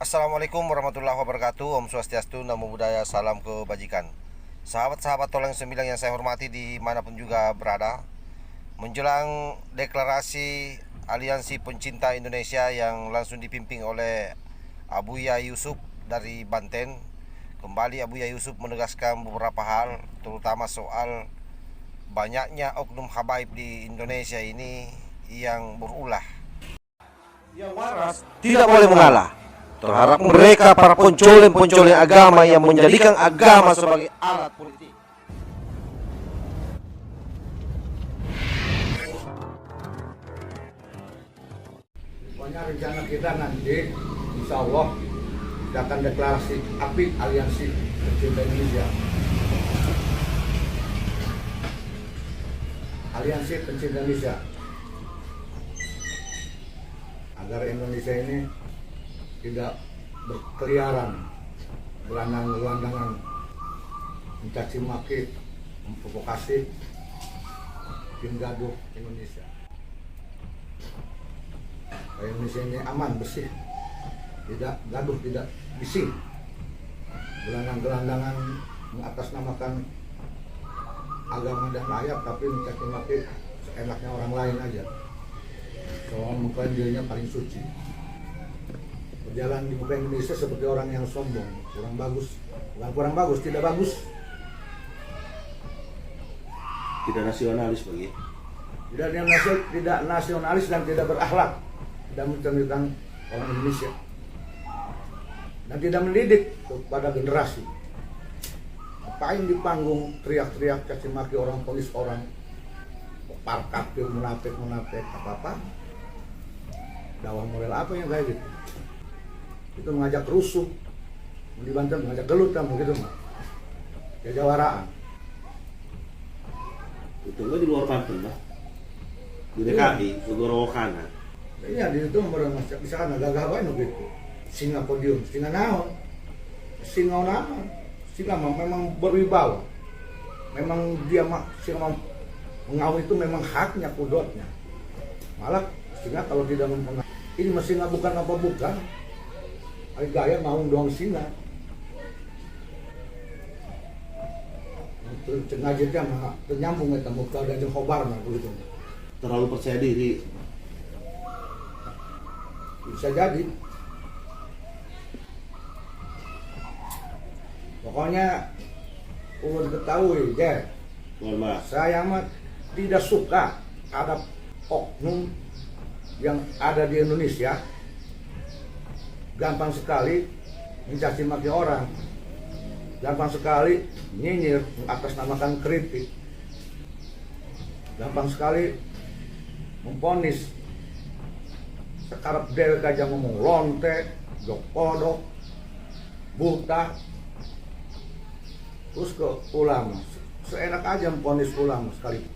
Assalamualaikum warahmatullahi wabarakatuh. Om Swastiastu, Namo Buddhaya, salam kebajikan. Sahabat-sahabat Tolong Sembilan yang saya hormati dimanapun juga berada, menjelang deklarasi Aliansi Pencinta Indonesia yang langsung dipimpin oleh Abuya Yusuf dari Banten, kembali Abuya Yusuf menegaskan beberapa hal, terutama soal banyaknya oknum habaib di Indonesia ini yang berulah. Yang waras tidak boleh mengalah terhadap mereka para pencoleng-pencoleng agama yang menjadikan agama sebagai alat politik. Pokoknya rencana kita nanti, insya Allah, kita akan deklarasi API Aliansi Pencinta Indonesia. Aliansi Pencinta Indonesia. Agar Indonesia ini tidak berkeliaran, gelandang-gelandangan, mencaci maki, memprovokasi, bikin gaduh Indonesia. Indonesia ini aman, bersih, tidak gaduh, tidak bising, gelandang-gelandangan mengatasnamakan agama dan rakyat, tapi mencaci maki seenaknya orang lain aja, soal mengklaim dirinya paling suci. Berjalan di muka Indonesia seperti orang yang sombong, kurang bagus, bukan kurang bagus, tidak bagus, tidak nasionalis bagi, tidak nasionalis dan tidak berakhlak, tidak mencerminkan orang Indonesia dan tidak mendidik kepada generasi. Ngapain di panggung teriak-teriak caci maki orang, polis orang, par kafir, munafik apa dakwah moral apa yang kayak gitu? Itu mengajak rusuh, di Banten mengajak gelut kan begitu mah, kejawaraan. itu nggak di luar Banten lah, di DKI, Sugorowokana. Iya di situ misalkan gagah banyak gitu, singa podium, singa naon, singa memang berwibawa, memang dia singa mengawin itu memang haknya kudotnya. Malah singa kalau tidak mempengaruhi, ini singa bukan apa bukan. Gaya mau doang singa. Sengaja mah ternyambung eta muka dan khobar mah begitu. Terlalu percaya diri. Bisa jadi. Pokoknya ulun ketahui deh. Mohon maaf. Saya mah tidak suka ada oknum yang ada di Indonesia gampang sekali mencaci maki orang, gampang sekali nyinyir, mengatasnamakan kritik, gampang sekali memponis sekarang dewek aja ngomong lonte, jokpodok, buta, terus ke ulama, seenak aja memponis ulama sekali,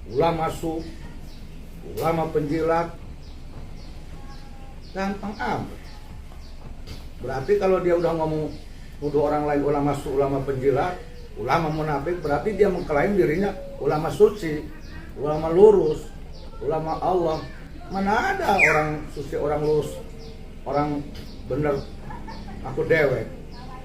ulama su, ulama penjilat, gampang amat. Berarti kalau dia udah ngomong nuduh orang lain ulama su, ulama penjilat, ulama munafik, berarti dia mengklaim dirinya ulama suci, ulama lurus, ulama Allah. Mana ada orang suci, orang lurus, orang bener aku dewek?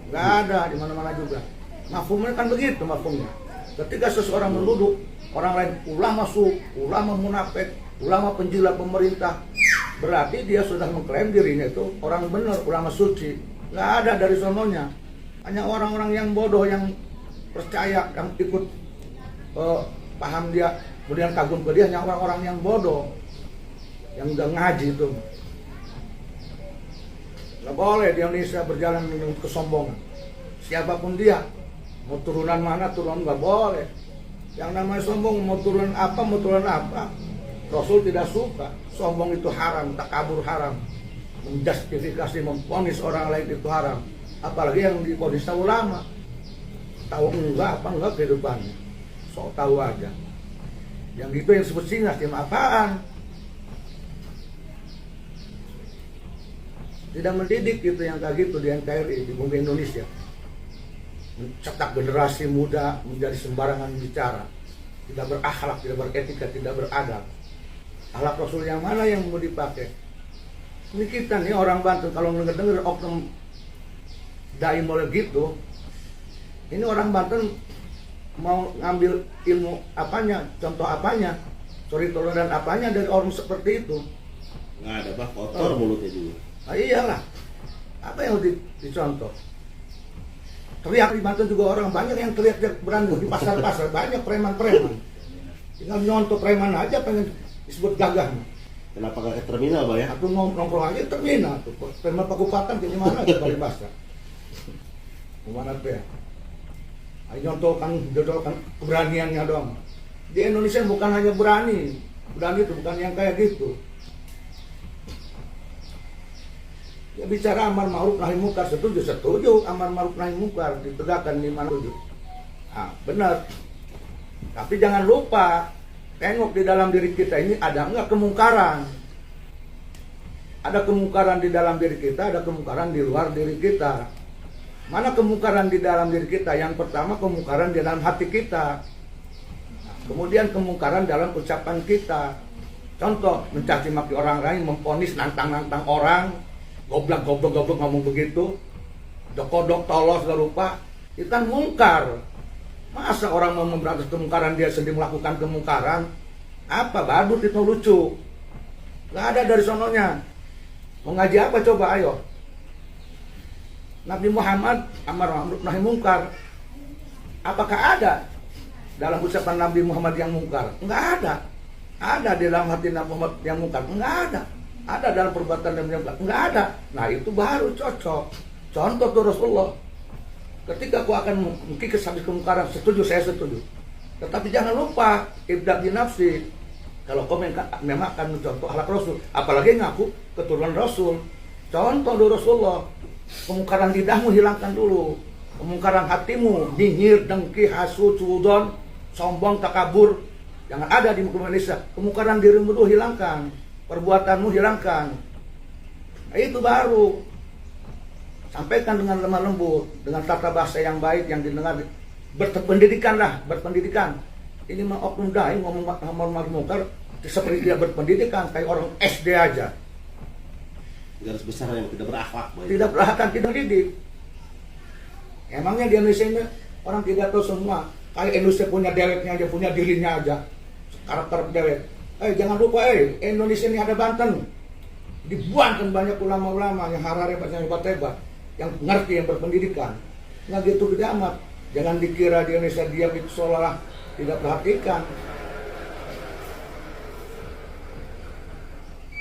Gak ada di mana-mana juga. Mafhumnya kan begitu mafhumnya. Ketika seseorang menuduh orang lain ulama su, ulama munafik, ulama penjilat pemerintah, berarti dia sudah mengklaim dirinya itu orang benar, ulama suci. Nggak ada dari sononya. Hanya orang-orang yang bodoh yang percaya, yang ikut paham dia, kemudian kagum ke dia, hanya orang-orang yang bodoh, yang udah ngaji itu. Nggak boleh di Indonesia berjalan dengan kesombongan. Siapapun dia, mau turunan mana turunan nggak boleh. Yang namanya sombong mau turunan apa, Rasul tidak suka. Sombong itu haram, takabur haram, menjustifikasi, memponis orang lain itu haram. Apalagi yang diponis ulama, tahu enggak kehidupannya, sok tahu aja. Yang gitu yang disebut singa, apaan? Tidak mendidik gitu yang kayak gitu di NKRI, di bumi Indonesia. Mencetak generasi muda menjadi sembarangan bicara, tidak berakhlak, tidak beretika, tidak beradab. Akhlak Rasul yang mana yang mau dipakai? Ini kita nih orang Banten kalau denger oknum dai mulai gitu, ini orang Banten mau ngambil ilmu apanya, contoh apanya, sorry toleran apanya dari orang seperti itu. Nggak ada bah, kotor mulutnya juga. Nah, iyalah, apa yang dicontoh? Teriak di Banten juga orang banyak yang teriak berani di pasar-pasar, banyak preman-preman. Tinggal nyontoh preman aja pengen disebut gagah. Kenapa nggak ke terminal bah ya? Atau nongkrong aja terminal tuh, terminal Pakupatan di mana aja balik basah. Kemana tuh ya? Ayo nyontohkan keberaniannya dong. Di Indonesia bukan hanya berani itu bukan yang kayak gitu. Ya bicara amar ma'ruf nahi munkar, setuju amar ma'ruf nahi munkar ditegakkan di mana tujuh. Nah, benar. Tapi jangan lupa tengok di dalam diri kita ini ada enggak kemungkaran. Ada kemungkaran di dalam diri kita, ada kemungkaran di luar diri kita. Mana kemungkaran di dalam diri kita? Yang pertama kemungkaran di dalam hati kita. Kemudian kemungkaran dalam ucapan kita. Contoh, mencaci maki orang lain, memponis nantang-nantang orang, goblok ngomong begitu, dokodok tolos gak rupa, itu kan mungkar. Masa orang mau memberantas kemungkaran dia sendiri melakukan kemungkaran? Apa badut itu lucu? Gak ada dari sononya. Mau ngaji apa coba ayo? Nabi Muhammad amar ma'ruf nahi munkar. Apakah ada dalam ucapan Nabi Muhammad yang mungkar? Enggak ada. Ada di dalam hati Nabi Muhammad yang mungkar? Enggak ada. Ada dalam perbuatan Nabi Muhammad? Enggak ada. Nah itu baru cocok. Contoh tuh Rasulullah. Ketika aku akan mengkikis habis kemungkaran, saya setuju. Tetapi jangan lupa ibda' bi nafsi. Kalau kau memang akan mencontoh akhlak Rasul, apalagi ngaku keturunan Rasul. Contoh dari Rasulullah. Kemungkaran lidahmu hilangkan dulu. Kemungkaran hatimu, nyinyir, dengki, hasud, sudon, sombong, takabur, jangan ada di muka Indonesia. Kemungkaran dirimu dulu hilangkan, perbuatanmu hilangkan. Nah, itu baru. Sampaikan dengan lemah lembut, dengan tata bahasa yang baik yang didengar. Berpendidikan. Ini mah oknum dai ngomong amar ma'ruf munkar seperti dia berpendidikan kayak orang SD aja. Garis besar yang tidak berakhlak. Tidak berakhlak, tidak didik. Emangnya di Indonesia ini orang tidak tahu semua. Kayak Indonesia punya deweknya aja, punya dirinya aja. Karakter dewek. Jangan lupa Indonesia ini ada Banten. Dibuangkan banyak ulama-ulama yang harare hebat-hebat, yang ngerti, yang berpendidikan. Nggak gitu gede amat. Jangan dikira di Indonesia diam itu seolah tidak perhatikan.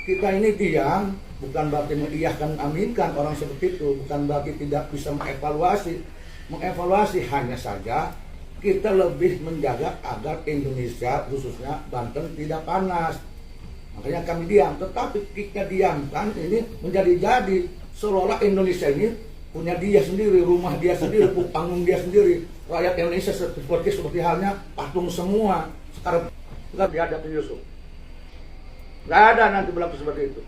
Kita ini diam, bukan berarti mengiyakan aminkan orang seperti itu, bukan berarti tidak bisa mengevaluasi. Mengevaluasi hanya saja kita lebih menjaga agar Indonesia khususnya Banten tidak panas. Makanya kami diam, tetapi kita diamkan ini menjadi-jadi seolah Indonesia ini punya dia sendiri, rumah dia sendiri, panggung dia sendiri. Rakyat Indonesia seperti halnya patung semua. Sekarang nggak dihadapi Yusuf. Nggak ada nanti berlaku seperti itu.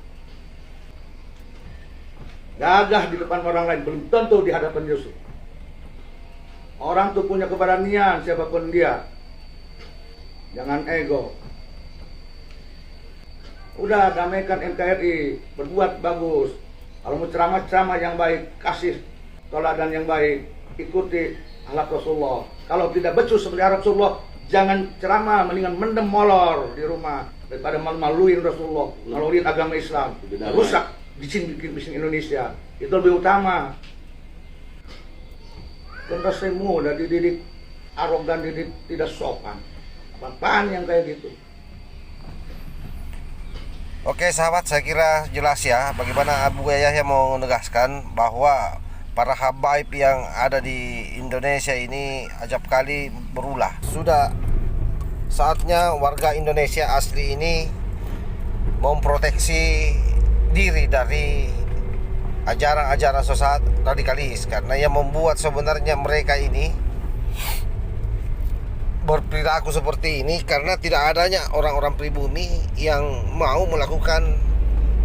Gagah di depan orang lain belum tentu di hadapan Yusuf. Orang tuh punya keberanian siapapun dia. Jangan ego. Udah damaikan NKRI, berbuat bagus. Kalau mau ceramah yang baik, kasih teladan yang baik, ikuti akhlak Rasulullah. Kalau tidak becus seperti Rasulullah, jangan ceramah, mendingan mendem molor di rumah daripada malu-maluin Rasulullah, maluin agama Islam. Rusak bikin Indonesia. Itu lebih utama. Generasi muda dididik arogan, dididik tidak sopan. Apaan yang kayak gitu? Oke sahabat, saya kira jelas ya bagaimana Abu Yahya mau menegaskan bahwa para habaib yang ada di Indonesia ini acap kali berulah. Sudah saatnya warga Indonesia asli ini memproteksi diri dari ajaran-ajaran sesat radikalis, karena yang membuat sebenarnya mereka ini berperilaku seperti ini karena tidak adanya orang-orang pribumi yang mau melakukan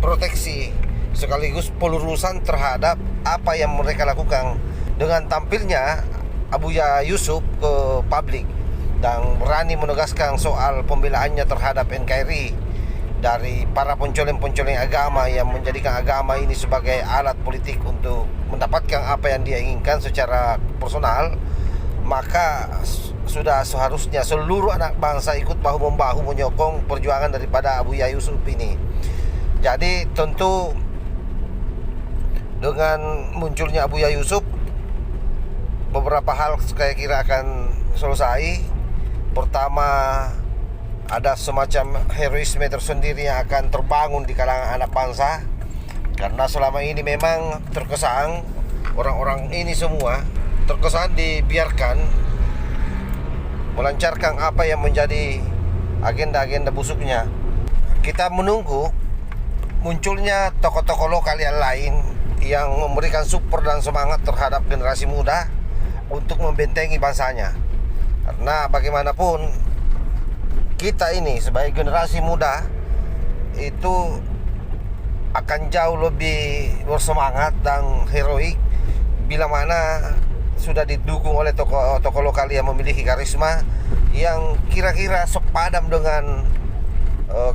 proteksi sekaligus pelurusan terhadap apa yang mereka lakukan. Dengan tampilnya Abu Yahya Yusuf ke publik dan berani menegaskan soal pembelaannya terhadap NKRI dari para pencoleng-pencoleng agama yang menjadikan agama ini sebagai alat politik untuk mendapatkan apa yang dia inginkan secara personal, maka sudah seharusnya seluruh anak bangsa ikut bahu-membahu menyokong perjuangan daripada Abuya Yusuf ini. Jadi tentu dengan munculnya Abuya Yusuf, beberapa hal saya kira akan selesai. Pertama, ada semacam heroisme tersendiri yang akan terbangun di kalangan anak bangsa, karena selama ini memang terkesan orang-orang ini semua terkesan dibiarkan melancarkan apa yang menjadi agenda-agenda busuknya. Kita menunggu munculnya tokoh-tokoh lokal yang lain yang memberikan support dan semangat terhadap generasi muda untuk membentengi bangsanya. Karena bagaimanapun kita ini sebagai generasi muda itu akan jauh lebih bersemangat dan heroik bila mana sudah didukung oleh tokoh-tokoh lokal yang memiliki karisma yang kira-kira sepadam dengan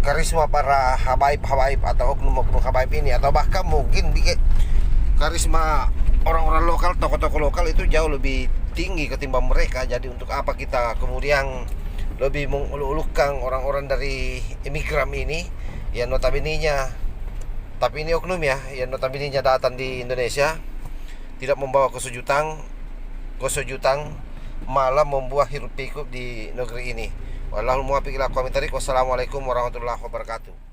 karisma para habaib-habaib atau oknum-oknum habaib ini, atau bahkan mungkin karisma orang-orang lokal, tokoh-tokoh lokal itu jauh lebih tinggi ketimbang mereka. Jadi untuk apa kita kemudian lebih menguluk-ulukkan orang-orang dari imigran ini yang notabene-nya, tapi ini oknum ya, yang notabene-nya datang di Indonesia tidak membawa kesejutan, malah membuat hiruk pikuk di negeri ini. Wallahul muwaffiq ila aqwamit thoriq. Wassalamualaikum warahmatullahi wabarakatuh.